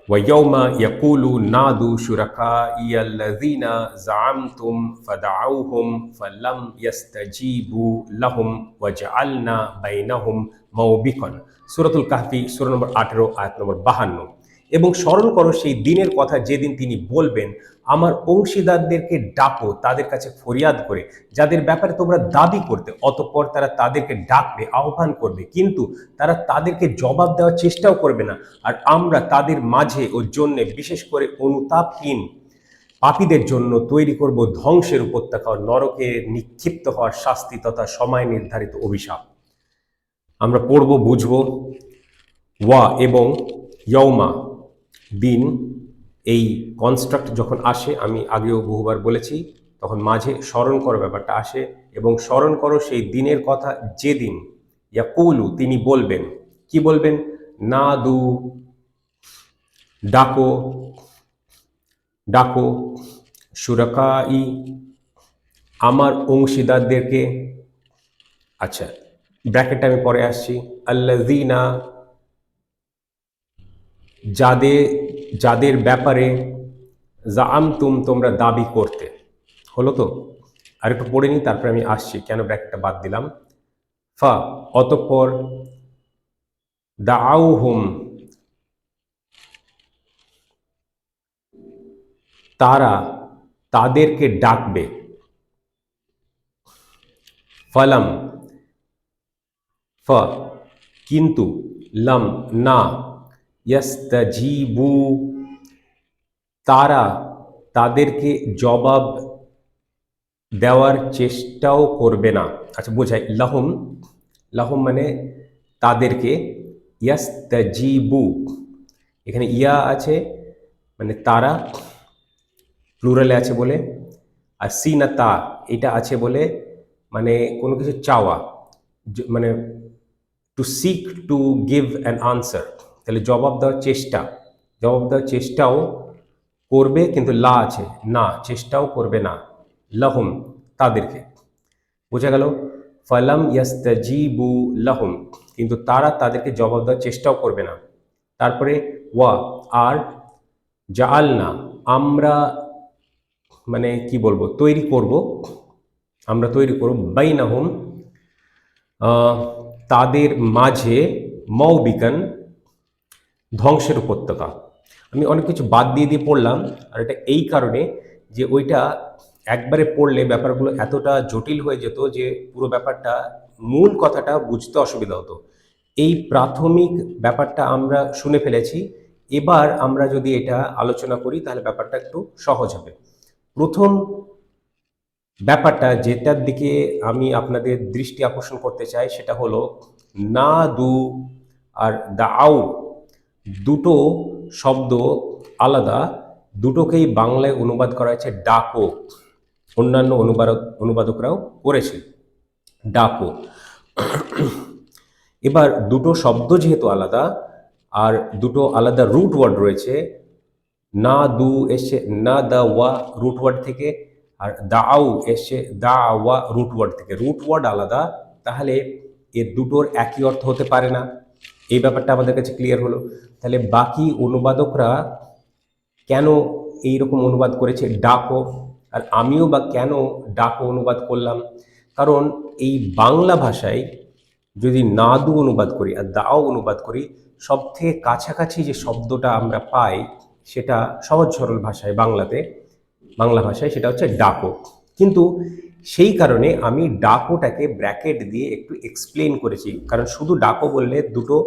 وَيَوْمَ يَقُولُ نَادُوا شُرَكَائِيَ الَّذِينَ زَعَمْتُمْ فَدَعَوْهُمْ فَلَمْ يَسْتَجِيبُوا لَهُمْ وَجَعَلْنَا بَيْنَهُمْ مَوْبِقًا। সূরাতুল কাহফি সূরা নম্বর 18 আয়াত নম্বর 52। এবং স্মরণ করো সেই দিনের কথা যেদিন তিনি বলবেন, আমার অংশীদারদেরকে ডাকো তাদের কাছে ফরিয়াদ করে, যাদের ব্যাপারে তোমরা দাবি করতে। অতঃপর তারা তাদেরকে ডাকবে, আহ্বান করবে, কিন্তু তারা তাদেরকে জবাব দেওয়ার চেষ্টাও করবে না। আর আমরা তাদের মাঝে ও জন্যে বিশেষ করে অনুতাপহীন পাপীদের জন্য তৈরি করব ধ্বংসের উপত্যকা, নরকে নিক্ষিপ্ত হওয়ার শাস্তি তথা সময় নির্ধারিত অভিশাপ। আমরা পড়ব, বুঝব। ওয়া এবং ইয়ৌমা দিন, এই কনস্ট্রাক্ট যখন আসে, আমি আগেও বহুবার বলেছি, তখন মাঝে স্মরণ করো ব্যাপারটা আসে। এবং স্মরণ করো সেই দিনের কথা যেদিন ইয়াকুলু তিনি বলবেন, কি বলবেন? না দু, ডাকো, ডাকো, শুরাকাই, আমার অংশীদারদেরকে। আচ্ছা, ব্র্যাকেটটা আমি পরে আসছি। আল্লাযীনা, যাদের যাদের ব্যাপারে জাআমতুম তোমরা দাবি করতে। হলো তো? আর একটু পড়ে নিই, তারপরে আমি আসছি কেন ব্র্যাকেটটা বাদ দিলাম। ফা, অতঃপর, দাআউহুম, তারা তাদেরকে ডাকবে। ফালাম, ফ, কিন্তু, লাম, না, ইয়াস্তাজিবু, তারা তাদেরকে জবাব দেওয়ার চেষ্টাও করবে না। আচ্ছা, বোঝাই। লাহুম, লাহুম মানে তাদেরকে, ইয়াস্তাজিবু, এখানে ইয়া আছে মানে তারা, প্লুরালে আছে বলে, আর সিনা তা এটা আছে বলে মানে কোনো কিছু চাওয়া, মানে to seek to give an answer. তাহলে জবাব দেওয়ার চেষ্টা, জবাব দেওয়ার চেষ্টাও করবে, কিন্তু লা আছে, না, চেষ্টাও করবে না। লাহুম, তাদেরকে। বোঝা গেল? ফালাম ইয়াস্তাজিবু লাহুম, কিন্তু তারা তাদেরকে জবাব দেওয়ার চেষ্টাও করবে না। তারপরে ওয়া, আর, জাআলনা, আমরা মানে কি বলবো, তৈরি করব, আমরা তৈরি করব, বাইনাহুম, তাদের মাঝে, মৌবিকান, ধ্বংসের উপত্যকা। আমি অনেক কিছু বাদ দিয়ে দিয়ে পড়লাম, আর এটা এই কারণে যে ওইটা একবারে পড়লে ব্যাপারগুলো এতটা জটিল হয়ে যেত যে পুরো ব্যাপারটা, মূল কথাটা বুঝতে অসুবিধা হতো। এই প্রাথমিক ব্যাপারটা আমরা শুনে ফেলেছি, এবার আমরা যদি এটা আলোচনা করি তাহলে ব্যাপারটা একটু সহজ হবে। প্রথম ব্যাপারটা যেটার দিকে আমি আপনাদের দৃষ্টি আকর্ষণ করতে চাই সেটা হলো না দু আর দাও, দুটো শব্দ আলাদা, দুটোকেই বাংলায় অনুবাদ করা হয়েছে ডাকো। অন্যান্য অনুবাদকরাও করেছে ডাকো। এবার দুটো শব্দ যেহেতু আলাদা, আর দুটো আলাদা রুট ওয়ার্ড রয়েছে, না দু এসে না দা ওয়া রুট ওয়ার্ড থেকে, আর দাও এসে দা ওয়া রুট ওয়ার্ড থেকে। রুট ওয়ার্ড আলাদা, তাহলে এর দুটোর একই অর্থ হতে পারে না। এই ব্যাপারটা আমাদের কাছে ক্লিয়ার হলো। তাহলে বাকি অনুবাদকরা কেন এই রকম অনুবাদ করেছে ডাকো, আর আমিও বা কেন ডাকো অনুবাদ করলাম? কারণ এই বাংলা ভাষায় যদি নাদু অনুবাদ করি আর দাও অনুবাদ করি, সবথেকে কাছাকাছি যে শব্দটা আমরা পাই সেটা সহজ সরল ভাষায়, বাংলা ভাষায় সেটা হচ্ছে ডাকো। কিন্তু সেই কারণে আমি ডাকোটাকে ব্র্যাকেট দিয়ে একটু এক্সপ্লেন করেছি, কারণ শুধু ডাকো বললে দুটো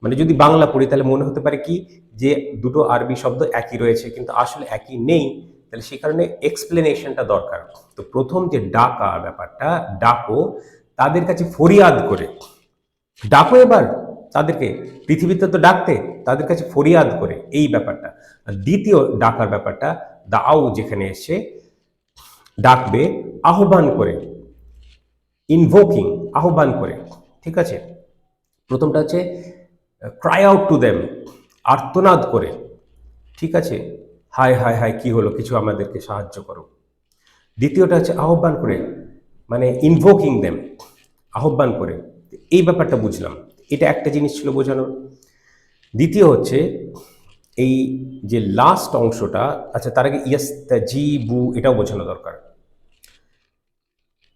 মানে যদি বাংলা পড়ি তাহলে মনে হতে পারে কি যে দুটো আরবি শব্দ একই রয়েছে, কিন্তু আসলে একই নেই। তাহলে সেই কারণে এক্সপ্লেনেশনটা দরকার। তো প্রথম যে ডাকা ব্যাপারটা, ডাকো, তাদের কাছে ফরিয়াদ করে। ডাকো এবার তাদেরকে, পৃথিবীতে তো ডাকতে, তাদের কাছে ফরিয়াদ করে, এই ব্যাপারটা। আর দ্বিতীয় ডাকার ব্যাপারটা, দাও যেখানে এসে ডাকবে, আহ্বান করে, ইনভোকিং, আহ্বান করে। ঠিক আছে? প্রথমটা হচ্ছে ক্রাই আউট টু দেম, আর্তনাদ করে। ঠিক আছে? হায় হায় হায়, কি হলো, কিছু আমাদেরকে সাহায্য করো। দ্বিতীয়টা হচ্ছে আহ্বান করে, মানে ইনভোকিং দেম, আহ্বান করে। এই ব্যাপারটা বুঝলাম, এটা একটা জিনিস ছিল বোঝানোর। দ্বিতীয় হচ্ছে এই যে লাস্ট অংশটা, আচ্ছা তার আগে ইয়াস্তাজিবু এটাও বোঝানো দরকার।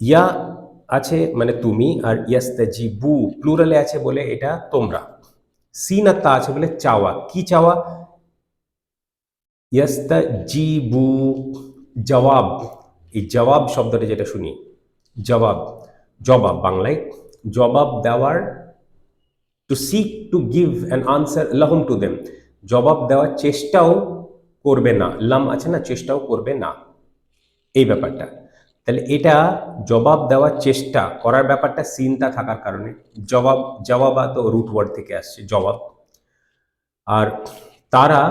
ইয়া আছে মানে তুমি, আর ইয়াস্তাজিবু প্লুরালে আছে বলে এটা তোমরা। সিন আর তা আছে বলে চাওয়া। কি চাওয়া? ইয়াস্তাজিবু জবাব। এই জবাব শব্দটা যেটা শুনি, জবাব, জবাব বাংলায় জবাব দেওয়ার, to seek to give an answer লাহুম টু দেম, জবাব দেওয়ার চেষ্টাও করবে না, লাম আছে না, চেষ্টাও করবে না, এই ব্যাপারটা। তাহলে এটা জবাব দেওয়ার চেষ্টা করার ব্যাপারটা সিনটা থাকার কারণে জবাব, জবাবা তো রুট ওয়ার্ড থেকে আসছে জবাব। আর তারা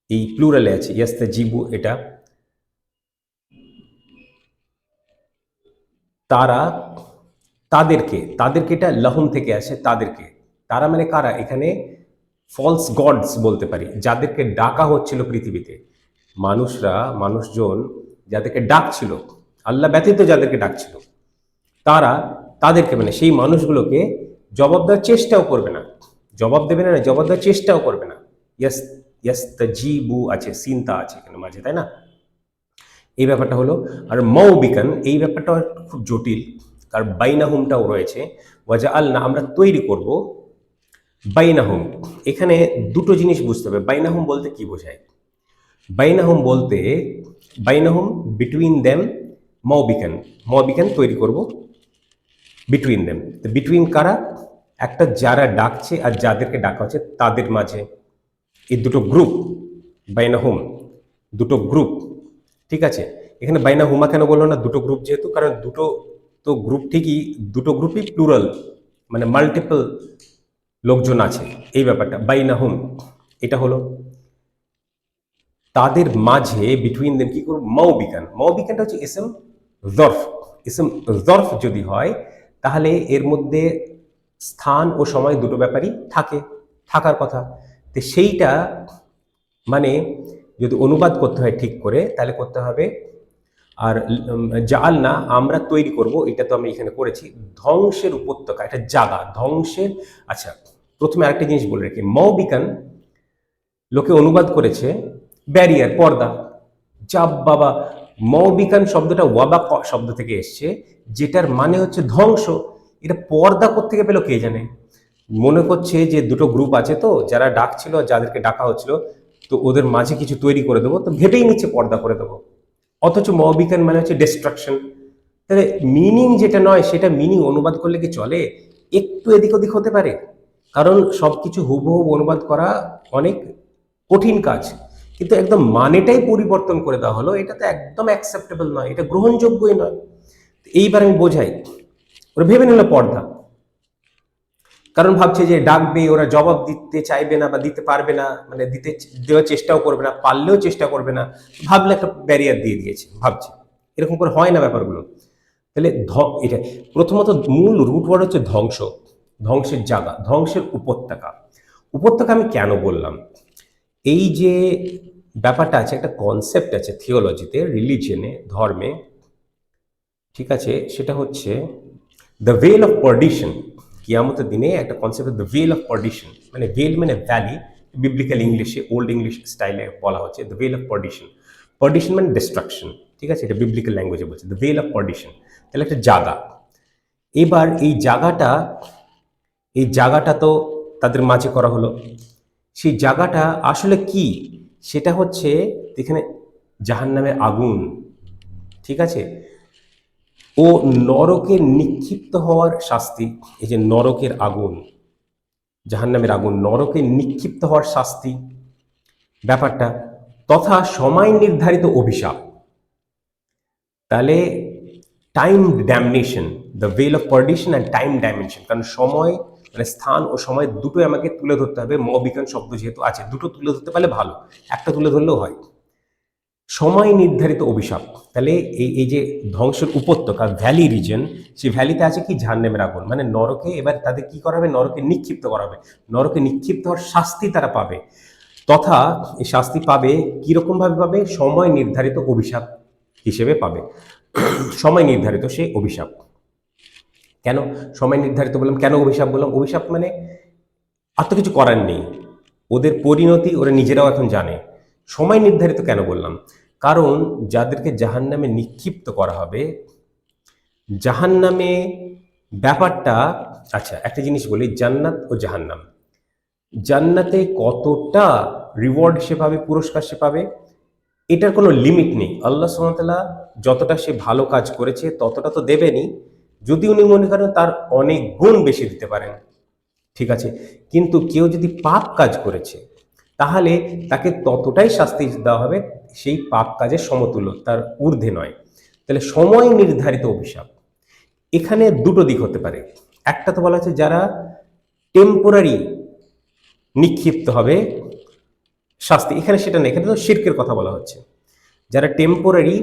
এই প্লুরালে আছে ইয়াস্তাজিবু, এটা তারা, তাদেরকে, তাদেরকে এটা লাহুম থেকে আসে তাদেরকে। তারা মানে কারা? এখানে ফলস গডস বলতে পারি, যাদেরকে ডাকা হচ্ছিল পৃথিবীতে, মানুষরা, মানুষজন যাদেরকে ডাকছিল, আল্লাহ ব্যতীত যাদেরকে ডাকছিল, তারা তাদেরকে মানে সেই মানুষগুলোকে জবাব দেওয়ার চেষ্টাও করবে না। জবাব দেবে না, জবাব দেওয়ার চেষ্টাও করবে না। ইয়াস, ইয়াস্তাজিবু আছে, সিনতা আছে এখানে মাঝে, তাই না? এই ব্যাপারটা হলো। আর মৌবিকান এই ব্যাপারটা খুব জটিল, আর বাইনাহুমটাও রয়েছে। ওয়াজা আল্লাহ আমরা তৈরি করব, বাইনাহুম, এখানে দুটো জিনিস বুঝতে হবে। বাইনাহুম বলতে কি বোঝায়? বাইনাহুম বলতে, বাইনাহুম বিটুইন দেম, মৌবিকান, মৌবিকান তৈরি করব বিটুইন দেম। বিটুইন কারা? একটা যারা ডাকছে আর যাদেরকে ডাকা হচ্ছে তাদের মাঝে, এই দুটো গ্রুপ, বাইনাহুম দুটো গ্রুপ, ঠিক আছে? এখানে বাইনা হুমা কেন বললো না দুটো গ্রুপ? যেহেতু কারণ দুটো তো গ্রুপ ঠিকই, দুটো গ্রুপই প্লুরাল, মানে মাল্টিপল লোকজন আছে, এই ব্যাপারটা বাইনা হুম। এটা হলো তাদের মাঝে, বিটুইন দেম কি করবো? মৌবিকান, মৌবিকানটা হচ্ছে ইসম জরফ। ইসম জরফ যদি হয় তাহলে এর মধ্যে স্থান ও সময় দুটো ব্যাপারই থাকে, থাকার কথা। তো সেইটা মানে যদি অনুবাদ করতে হয় ঠিক করে তাহলে করতে হবে, আর জাল না আমরা তৈরি করব, এটা তো আমি এখানে করেছি, ধ্বংসের উপত্যকা, এটা জায়গা ধ্বংসের। আচ্ছা প্রথমে আরেকটা জিনিস বলে রাখি, মৌবিকান লোকে অনুবাদ করেছে ব্যারিয়ার, পর্দা। চাপ বাবা, মৌবিকান শব্দটা ওয়াবা শব্দ থেকে এসছে, যেটার মানে হচ্ছে ধ্বংস। এটা পর্দা কোত্থেকে পেলো কে জানে। মনে করছে যে দুটো গ্রুপ আছে তো, যারা ডাকছিল, যাদেরকে ডাকা হচ্ছিল, তো ওদের মাঝে কিছু তৈরি করে দেবো, তো ভেবেই নিচ্ছে পর্দা করে দেবো। অথচ মৌবিকান মানে হচ্ছে ডিস্ট্রাকশন। তাহলে মিনিং যেটা নয় সেটা মিনিং অনুবাদ করলে কি চলে? একটু এদিক ওদিক হতে পারে, কারণ সবকিছু হুবহু অনুবাদ করা অনেক কঠিন কাজ। কিন্তু একদম মানেটাই পরিবর্তন করে দেওয়া হলো, এটা তো একদম অ্যাকসেপ্টেবল নয়, এটা গ্রহণযোগ্যই নয়। এইবার আমি বোঝাই, ওরা ভেবে নিল পর্দা, কারণ ভাবছে যে ডাকবে, ওরা জবাব দিতে চাইবে না বা দিতে পারবে না, মানে দিতে দেওয়ার চেষ্টাও করবে না, পারলেও চেষ্টা করবে না, ভাবলে একটা ব্যারিয়ার দিয়ে দিয়েছে, ভাবছে। এরকম করে হয় না ব্যাপারগুলো। তাহলে এটা প্রথমত মূল রুট ওয়ার্ড হচ্ছে ধ্বংস, ধ্বংসের জায়গা, ধ্বংসের উপত্যকা। উপত্যকা আমি কেন বললাম? এই যে ব্যাপারটা আছে, একটা কনসেপ্ট আছে থিওলজিতে, রিলিজিয়নে, ধর্মে, ঠিক আছে? সেটা হচ্ছে দ্য ভেল অফ পারডিশন। কিয়ামতের দিনে একটা কনসেপ্ট, দ্য ভেল অফ পারডিশন, মানে ভেল মানে ভ্যালি, বিবলিক্যাল ইংলিশে, ওল্ড ইংলিশ স্টাইলে বলা হচ্ছে দ্য ভেল অফ পারডিশন। পারডিশন মানে ডিস্ট্রাকশন, ঠিক আছে? এটা বিবলিক্যাল ল্যাঙ্গুয়েজে বলছে দ্য ভেল অফ পারডিশন। তাহলে একটা জায়গা। এবার এই জায়গাটা, এই জায়গাটা তো তাদের মাঝে করা হলো। সেই জায়গাটা আসলে কি? সেটা হচ্ছে এখানে জাহান্নামের আগুন, ঠিক আছে? ও নরকে নিক্ষিপ্ত হওয়ার শাস্তি। এই যে নরকের আগুন, জাহান্নামের আগুন, নরকে নিক্ষিপ্ত হওয়ার শাস্তি ব্যাপারটা, তথা সময় নির্ধারিত অভিশাপ। তাহলে time damnation, the vale of perdition and time dimension, কারণ সময় মানে স্থান ও সময় দুটোই আমাকে তুলে ধরতে হবে। মবিকান শব্দ যেহেতু আছে, দুটো তুলে ধরতে পারলে ভালো, একটা তুলে ধরলেও হয়। সময় নির্ধারিত অভিশাপ, তাহলে এই এই যে ধ্বংসের উপত্যকা, ভ্যালি রিজন, সেই ভ্যালিতে আছে কি? জাহান্নামের আগুন, মানে নরকে। এবার তাদের কি করা হবে? নরকে নিক্ষিপ্ত করা হবে। নরকে নিক্ষিপ্ত হওয়ার শাস্তি তারা পাবে, তথা এই শাস্তি পাবে কিরকম ভাবে পাবে? সময় নির্ধারিত অভিশাপ হিসেবে পাবে। সময় নির্ধারিত সেই অভিশাপ। কেন সময় নির্ধারিত বললাম, কেন অভিশাপ বললাম? অভিশাপ মানে আর তো কিছু করার নেই, ওদের পরিণতি ওরা নিজেরাও এখন জানে। সময় নির্ধারিত কেন বললাম? কারণ যাদেরকে জাহান্নামে নিক্ষিপ্ত করা হবে, জাহান্নামে ব্যাপারটা, আচ্ছা একটা জিনিস বলি, জান্নাত ও জাহান্নাম, জান্নাতে কতটা রিওয়ার্ড সে পাবে, পুরস্কার সে পাবে, এটার কোনো লিমিট নেই। আল্লাহ সুবহানাহু ওয়া তাআলা যতটা সে ভালো কাজ করেছে ততটা তো দেবেনই, যদি উনি মনে করেন তার অনেক গুণ বেশি দিতে পারেন, ঠিক আছে। কিন্তু কেউ যদি পাপ কাজ করেছে তাহলে তাকে ততটাই শাস্তি দেওয়া হবে, সেই পাপ কাজের সমতুল্য, তার ঊর্ধ্বে নয়। তাহলে সময় নির্ধারিত অভিশাপ, এখানে দুটো দিক হতে পারে। একটা তো বলা হচ্ছে যারা টেম্পোরারি নিক্ষিপ্ত হবে শাস্তি, এখানে সেটা নেই, এখানে তো শিরকের কথা বলা হচ্ছে। যারা টেম্পোরারি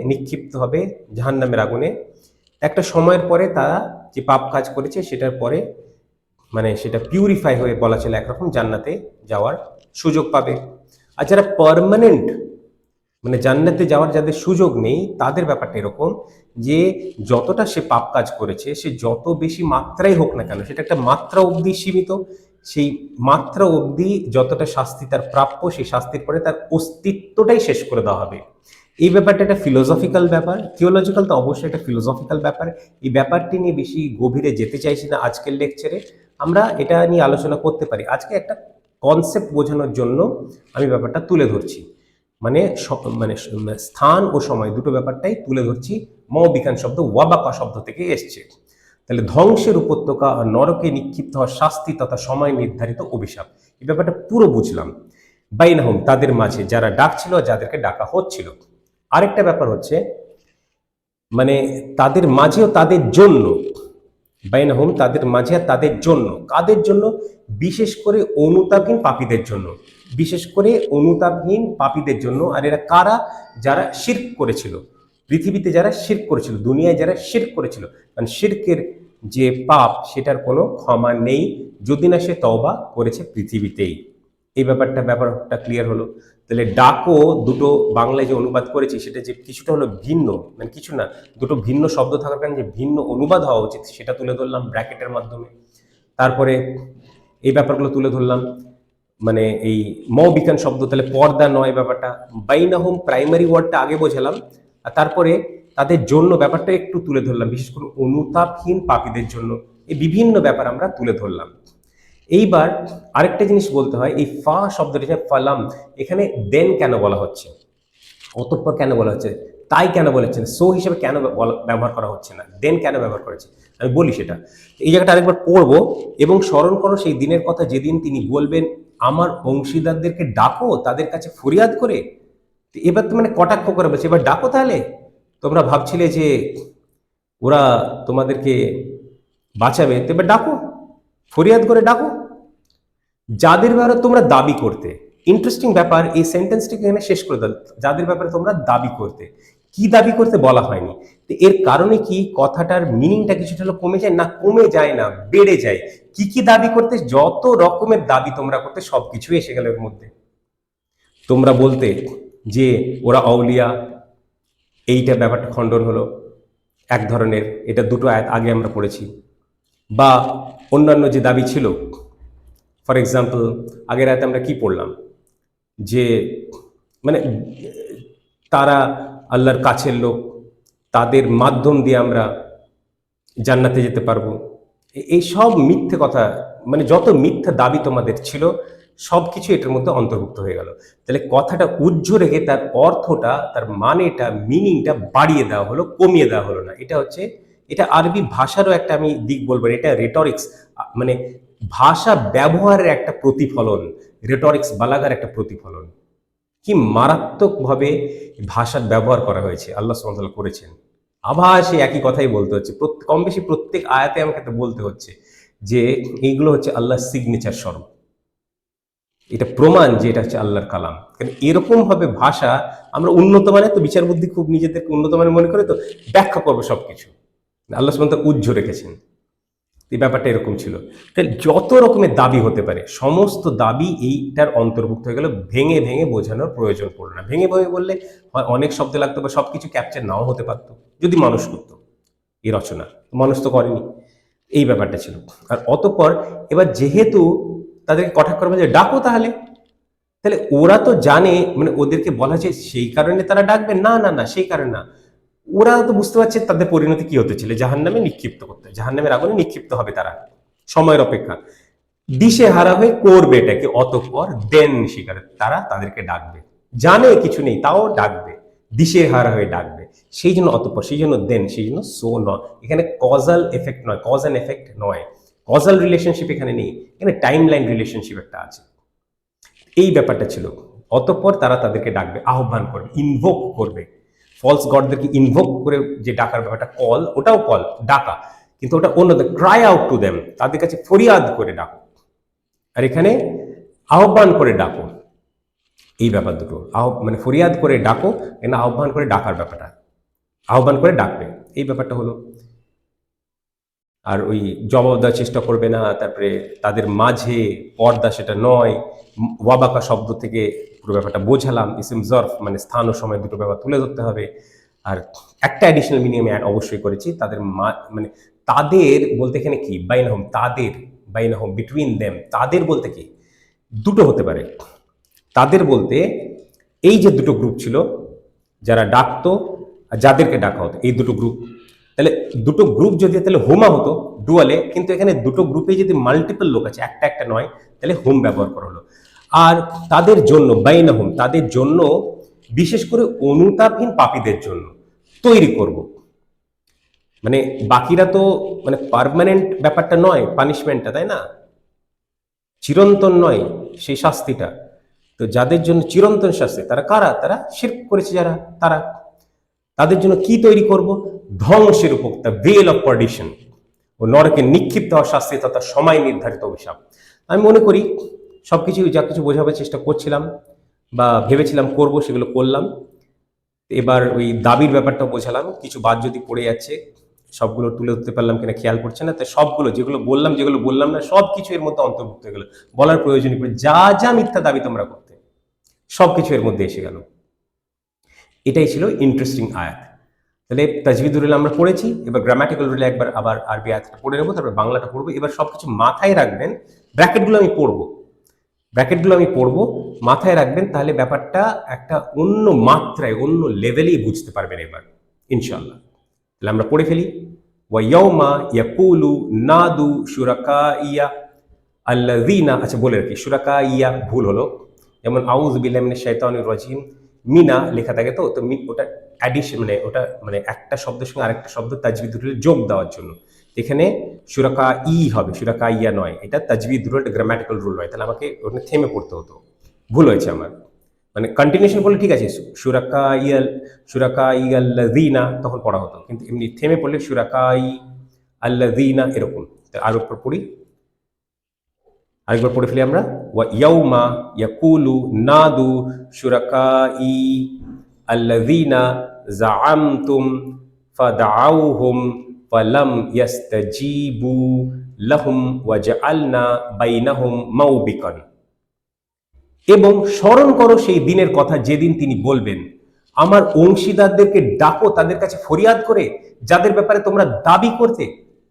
নিক্ষিপ্ত হবে জাহান্নামের আগুনে, একটা সময়ের পরে তারা যে পাপ কাজ করেছে সেটার পরে মানে সেটা পিউরিফাই হয়ে বলা চলে একরকম জান্নাতে যাওয়ার সুযোগ পাবে। আর যারা পার্মানেন্ট মানে জান্নাতে যাওয়ার যাদের সুযোগ নেই, তাদের ব্যাপারটা এরকম যে যতটা সে পাপ কাজ করেছে, সে যত বেশি মাত্রাই হোক না কেন, সেটা একটা মাত্রা অবধি সীমিত, সেই মাত্রা অবধি যতটা শাস্তি তার প্রাপ্য, সেই শাস্তির পরে তার অস্তিত্বটাই শেষ করে দেওয়া হবে। এই ব্যাপারটা একটা ফিলোসফিক্যাল ব্যাপার, থিওলজিক্যাল তো অবশ্যই একটা ফিলোসফিক্যাল ব্যাপার। এই ব্যাপারটি নিয়ে বেশি গভীরে যেতে চাইছি না আজকের লেকচারে, আমরা এটা নিয়ে আলোচনা করতে পারি। আজকে একটা কনসেপ্ট বোঝানোর জন্য আমি ব্যাপারটা তুলে ধরছি, মানে স্থান ও সময় দুটো ব্যাপারটাই তুলে ধরছি। বিজ্ঞান শব্দ ওয়াবাকা শব্দ থেকে এসছে। তাহলে ধ্বংসের উপত্যকা আর নরকে নিক্ষিপ্ত হওয়ার শাস্তি তথা সময় নির্ধারিত অভিশাপ, এই ব্যাপারটা পুরো বুঝলাম। বাইনাহুম তাদের মাঝে যারা ডাকছিল আর যাদেরকে ডাকা হচ্ছিল। আরেকটা ব্যাপার হচ্ছে মানে তাদের মাঝেও তাদের জন্য, বাইনাহুম তাদের মাঝে আর তাদের জন্য, কাদের জন্য? বিশেষ করে অনুতাপহীন পাপীদের জন্য, বিশেষ করে অনুতাপহীন পাপীদের জন্য। আর এরা কারা? যারা শিরক করেছিল, পৃথিবীতে যারা শিরক করেছিল, দুনিয়ায় যারা শিরক করেছিল। কারণ শিরকের যে পাপ সেটার কোনো ক্ষমা নেই যদি না সে তওবা করেছে পৃথিবীতেই। এই ব্যাপারটা ক্লিয়ার হলো। তাহলে ডাকো দুটো বাংলায় যে অনুবাদ করেছি সেটা যে কিছুটা হলো ভিন্ন, মানে কিছু না, দুটো ভিন্ন শব্দ থাকার কারণে যে ভিন্ন অনুবাদ হওয়া উচিত সেটা তুলে ধরলাম ব্র্যাকেটের মাধ্যমে। তারপরে এই ব্যাপারগুলো তুলে ধরলাম, মানে এই বিজ্ঞান শব্দ তাহলে পর্দা নয় ব্যাপারটা। বাইনাহুম প্রাইমারি ওয়ার্ডটা আগে বোঝালাম, আর তারপরে তাদের জন্য ব্যাপারটা একটু তুলে ধরলাম, বিশেষ করে অনুতাপহীন পাপীদের জন্য। এই বিভিন্ন ব্যাপার আমরা তুলে ধরলাম। এইবার আরেকটা জিনিস বলতে হয়, এই ফা শব্দটা যে ফালাম, এখানে দেন কেন বলা হচ্ছে, অতঃপর কেন বলা হচ্ছে, তাই কেন বলেছেন, সো হিসেবে কেন ব্যবহার করা হচ্ছে না, দেন কেন ব্যবহার করেছে, আমি বলি সেটা। এই জায়গাটা আরেকবার পড়বো। এবং স্মরণ করো সেই দিনের কথা যেদিন তিনি বলবেন, আমার অংশীদারদেরকে ডাকো তাদের কাছে ফরিয়াদ করে। এবার তো মানে কটাক্ষ করে বলছে, এবার ডাকো তাহলে। তোমরা ভাবছিলে যে ওরা তোমাদেরকে বাঁচাবে, তো এবার ডাকো, ফরিয়াদ করে ডাকো যাদের ব্যাপারে তোমরা দাবি করতে। ইন্টারেস্টিং ব্যাপার, এই সেন্টেন্সটিকে এখানে শেষ করে দাও, যাদের ব্যাপারে তোমরা দাবি করতে। কি দাবি করতে বলা হয়নি, তো এর কারণে কি কথাটার মিনিংটা কিছুটা হলো কমে যায়? না, কমে যায় না, বেড়ে যায়। কি কি দাবি করতে? যত রকমের দাবি তোমরা করতে সবকিছু এসে গেল এর মধ্যে। তোমরা বলতে যে ওরা আউলিয়া, এইটা ব্যাপারটা খণ্ডন হলো এক ধরনের, এটা দুটো আয়াত আগে আমরা পড়েছি। বা অন্যান্য যে দাবি ছিল, ফর এক্সাম্পল আগের আয়াতে আমরা কি পড়লাম, যে মানে তারা আল্লাহর কাছের লোক, তাদের মাধ্যম দিয়ে আমরা জান্নাতে যেতে পারবো। এই সব মিথ্যে কথা, মানে যত মিথ্যা দাবি তোমাদের ছিল সব কিছু এটার মধ্যে অন্তর্ভুক্ত হয়ে গেল। তাহলে কথাটা উজ্জ্ব রেখে তার অর্থটা, তার মানেটা, মিনিংটা বাড়িয়ে দেওয়া হলো, কমিয়ে দেওয়া হলো না। এটা হচ্ছে, এটা আরবি ভাষারও একটা আমি দিক বলবো, এটা রেটরিক্স, মানে ভাষা ব্যবহারের একটা প্রতিফলন, রেটরিক্স বালাগার একটা প্রতিফলন। কি মারাত্মকভাবে ভাষার ব্যবহার করা হয়েছে, আল্লাহ সুবহানাহু ওয়া তাআলা করেছেন। আবার সে একই কথাই বলতে হচ্ছে, কম বেশি প্রত্যেক আয়াতে আমাকে তো বলতে হচ্ছে যে এইগুলো হচ্ছে আল্লাহর সিগনেচার স্বরূপ। এটা প্রমাণ যে এটা হচ্ছে আল্লাহর কালাম। কারণ এরকম ভাবে ভাষা, আমরা উন্নত মানের তো বিচার বুদ্ধি খুব নিজেদেরকে উন্নত মানের মনে করে তো ব্যাখ্যা করবো সবকিছু, আল্লাহ সুবহানাহু ওয়া তাআলা উজ্জ্ব রেখেছেন। এই ব্যাপারটা এরকম ছিল। তাহলে যত রকমের দাবি হতে পারে সমস্ত দাবি এইটার অন্তর্ভুক্ত হয়ে গেল, ভেঙে ভেঙে বোঝানোর প্রয়োজন পড়লো না। ভেঙে ভেঙে বললে হয় অনেক শব্দ লাগতো বা সবকিছু ক্যাপচার নাও হতে পারতো যদি মানুষ করতো এই রচনা, মানুষ তো করেনি, এই ব্যাপারটা ছিল। আর অতঃপর এবার যেহেতু তাদেরকে কটাক্ষ করবে যে ডাকো তাহলে। তাহলে ওরা তো জানে, মানে ওদেরকে বলা হচ্ছে সেই কারণে তারা ডাকবে, না না না, সেই কারণে না। ওরা তো বুঝতে পারছে তাদের পরিণতি কি হতে ছিল, জাহান্নামে নিক্ষিপ্ত করতে, জাহান্নামের আগুনে নিক্ষিপ্ত হবে তারা, সময়ের অপেক্ষা। দিশে হারা হয়ে করবে এটাকে, অতঃপর দেন শিকার তারা তাদেরকে ডাকবে, জানে কিছু নেই তাও ডাকবে, দিশে হারা হয়ে ডাকবে। সেই জন্য অতঃপর, সেই জন্য দেন, সেই জন্য সো নয়, এখানে কজাল এফেক্ট নয়, কজ অ্যান্ড এফেক্ট নয়, কজাল রিলেশনশিপ এখানে নেই, এখানে টাইম লাইন রিলেশনশিপ একটা আছে। এই ব্যাপারটা ছিল। অতঃপর তারা তাদেরকে ডাকবে, আহ্বান করবে, ইনভোক করবে, ফলস গডদেরকে ইনভোক করে যে ডাকার ব্যাপারটা, কল, ওটাও কল, ডাকা, কিন্তু ওটা অন্য, ক্রাই আউট টু দেম, তাদের কাছে ফরিয়াদ করে ডাকো। আর এখানে আহ্বান করে ডাকো, এই ব্যাপার দুটো, মানে ফরিয়াদ করে ডাকো, এখানে আহ্বান করে ডাকার ব্যাপারটা, আহ্বান করে ডাকবে, এই ব্যাপারটা হলো। আর ওই জবাব দেওয়ার চেষ্টা করবে না, তারপরে তাদের মাঝে পর্দা সেটা নয়, ওয়াবাকা শব্দ থেকে পুরো ব্যাপারটা বোঝালাম, ইসিম জরফ মানে স্থান ও সময় দুটো ব্যাপার তুলে ধরতে হবে। আর একটা অ্যাডিশনাল মিনিং আমি অবশ্যই করেছি, তাদের মানে তাদের বলতে এখানে কি, বাইনাহুম, তাদের, বাইনাহুম বিটুইন দেম, তাদের বলতে কি দুটো হতে পারে। তাদের বলতে এই যে দুটো গ্রুপ ছিল যারা ডাকতো আর যাদেরকে ডাকা হতো, এই দুটো গ্রুপ, তাহলে দুটো গ্রুপ যদি তাহলে হোমা হতো ডুয়ালে, কিন্তু এখানে দুটো গ্রুপে যদি মাল্টিপল লোক আছে, একটা একটা নয়, তাহলে হোম ব্যবহার করা হলো। আর তাদের জন্য, বাইনাহুম তাদের জন্য, বিশেষ করে অনুতাপহীন পাপীদের জন্য তৈরি করব। মানে বাকিরা তো মানে পার্মানেন্ট ব্যাপারটা নয়, পানিশমেন্টটা, তাই না, চিরন্তন নয় সেই শাস্তিটা। তো যাদের জন্য চিরন্তন শাস্তি, তারা কারা, তারা শিরক করেছে যারা, তারা, তাদের জন্য কি তৈরি করব, ধ্বংসের উপক্তা, ভেল অফ পারডিশন, ও নরকে নিক্ষিপ্ত হওয়ার শাস্তি তথা সময় নির্ধারিত অভিশাপ। আমি মনে করি সবকিছু যা কিছু বোঝাবার চেষ্টা করছিলাম বা ভেবেছিলাম করব সেগুলো করলাম। এবার ওই দাবির ব্যাপারটা বোঝালাম, কিছু বাদ যদি পড়ে যাচ্ছে সবগুলো তুলে ধরতে পারলাম কিনা খেয়াল করছে না, তাই সবগুলো যেগুলো বললাম, যেগুলো বললাম না, সব কিছু এর মধ্যে অন্তর্ভুক্ত হয়ে গেল, বলার প্রয়োজনই পড়ে, যা যা মিথ্যা দাবি তোমরা করতে সবকিছু এর মধ্যে এসে গেল। এটাই ছিল ইন্টারেস্টিং আয়াত। তাহলে তাজবিদুর রুল আমরা পড়েছি, এবার গ্রামাটিক্যাল রুলে একবার আবার আরবি আয়াতটা পড়ে নেবো, তারপর বাংলাটা পড়বো। এবার সবকিছু মাথায় রাখবেন, ব্র্যাকেটগুলো আমি পড়বো, ব্র্যাকেটগুলো আমি পড়বো, মাথায় রাখবেন, তাহলে ব্যাপারটা একটা অন্য মাত্রায়, অন্য লেভেলেই বুঝতে পারবেন এবার ইনশাআল্লাহ। তাহলে আমরা পড়ে ফেলি। ওয়াইয়াউমা ইয়াকুলু নাদু শুরাকাইয়া আল্লাযীনা, আচ্ছা বলে রাখি, শুরাকাইয়া ভুল হলো, যেমন আউযু বিল্লাহি মিনাশ শাইতানির রাজিম, মিনা লেখা থাকে, তো ওটা অ্যাডিশন, মানে ওটা মানে একটা শব্দের সঙ্গে আরেকটা শব্দ তাজবিদুল যোগ দেওয়ার জন্য, এখানে শুরাকা ই হবে, শুরাকা ইয়া নয়, এটা তাজবিদ রুল, গ্রামাটিক্যাল রুল নয়, তাহলে আমাকে ওখানে থেমে পড়তে হতো, ভুল হয়েছে আমার, মানে কন্টিনিউশন বলে ঠিক আছে, শুরাকা ইয়াল্লাযীনা তখন পড়া হতো, কিন্তু এমনি থেমে পড়লে শুরাকাই আল্লাযীনা এরকম। আর উপর পড়ি, আরেকবার পড়ে ফেলি আমরা, ওয়া ইয়াউমা ইয়াকুলু নাদু শুরাকাই আল্লাযীনা জাআমতুম ফাদআউহুম ফালাম ইয়াস্তাজিবু লাহুম ওয়াজআলনা বাইনাহুম মাউবিকান। এবং স্মরণ করো সেই দিনের কথা যেদিন তিনি বলবেন, আমার অংশীদারদেরকে ডাকো তাদের কাছে ফরিয়াদ করে, যাদের ব্যাপারে তোমরা দাবি করতে,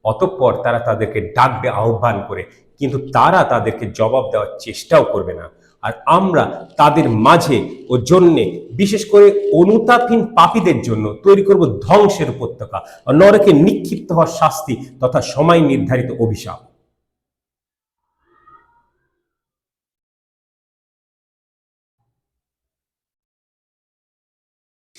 অতঃপর তারা তাদেরকে ডাকবে আহ্বান করে, কিন্তু তারা তাদেরকে জবাব দেওয়ার চেষ্টাও করবে না। আর আমরা তাদের মাঝে ও জন্যে, বিশেষ করে অনুতাপহীন পাপীদের জন্য তৈরি করব ধ্বংসের উপত্যকা, আর নরকে নিক্ষিপ্ত হওয়ার শাস্তি তথা সময় নির্ধারিত অভিশাপ।